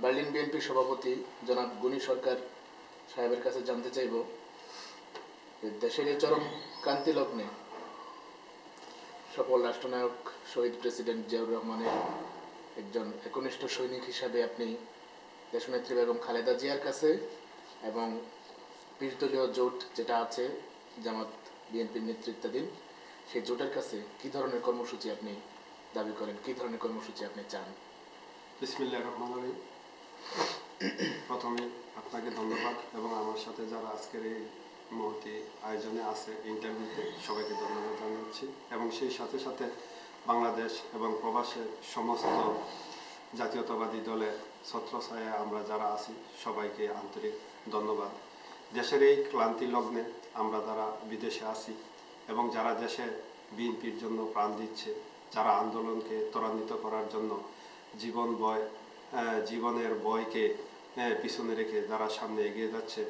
Berlin BNP সভাপতি জনাব গনি সরকার সাহেবের কাছে জানতে চাইব যে দেশের এই চরম ক্রান্তি লগ্নে সফল রাষ্ট্রনায়ক শহীদ প্রেসিডেন্ট জিয়াউর রহমানের একজন একনিষ্ঠ সৈনিক হিসাবে আপনি দেশনেত্রী বেগম খালেদা জিয়ার কাছে এবং ২০ দলীয় জোট যেটা আছে জামাত বিএনপির নেতৃত্বাধীন সেই জোটের কাছে কী ধরনের কর্মসূচি আপনি দাবি করেন, কী ধরনের কর্মসূচি আপনি চান? বিসমিল্লাহির রহমানির রহিম। প্রথমে আপনাকে ধন্যবাদ এবং আমার সাথে যারা আজকের এই মুহূর্তে আয়োজনে আছে ইন্টারভিউতে সবাইকে ধন্যবাদ জানাচ্ছি এবং সেই সাথে সাথে বাংলাদেশ এবং প্রবাসের সমস্ত জাতীয়তাবাদী দলের ছত্রছায়া আমরা যারা আছি সবাইকে আন্তরিক ধন্যবাদ। দেশের এই ক্লান্তি লগ্নে আমরা যারা বিদেশে আছি এবং যারা দেশে বিএনপির জন্য প্রাণ দিচ্ছে, যারা আন্দোলনকে ত্বরান্বিত করার জন্য জীবনের বয়কে পিছনে রেখে যারা সামনে এগিয়ে যাচ্ছে,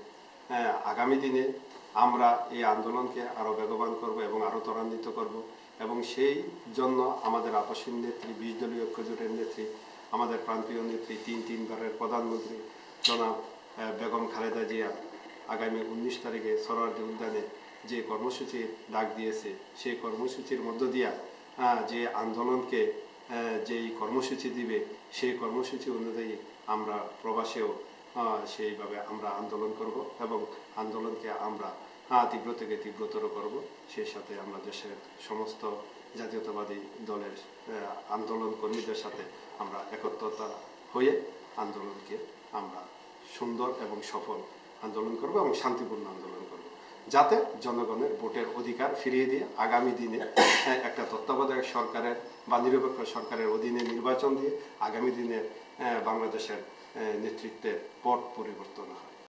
আগামী দিনে আমরা এই আন্দোলনকে আরও বেগবান করব এবং আরও ত্বরান্বিত করব এবং সেই জন্য আমাদের আপসীন নেত্রী ২০ দলীয় ঐক্যজোটের নেত্রী, আমাদের প্রান্তীয় নেত্রী তিনবারের প্রধানমন্ত্রী জনাব বেগম খালেদা জিয়া আগামী ১৯ তারিখে সোহরাওয়ার্দী উদ্যানে যে কর্মসূচির ডাক দিয়েছে সেই কর্মসূচির মধ্য দিয়া যে আন্দোলনকে যেই কর্মসূচি দিবে সেই কর্মসূচি অনুযায়ী আমরা প্রবাসেও সেইভাবে আমরা আন্দোলন করব এবং আন্দোলনকে আমরা তীব্র থেকে তীব্রতর করব। সেই সাথে আমরা দেশের সমস্ত জাতীয়তাবাদী দলের আন্দোলন কর্মীদের সাথে আমরা একত্রতা হয়ে আন্দোলনকে আমরা সুন্দর এবং সফল আন্দোলন করব এবং শান্তিপূর্ণ আন্দোলন করব, যাতে জনগণের ভোটের অধিকার ফিরিয়ে দিয়ে আগামী দিনে একটা তত্ত্বাবধায়ক সরকারের বা নিরপেক্ষ সরকারের অধীনে নির্বাচন দিয়ে আগামী দিনে বাংলাদেশের নেতৃত্বের পট পরিবর্তন হয়।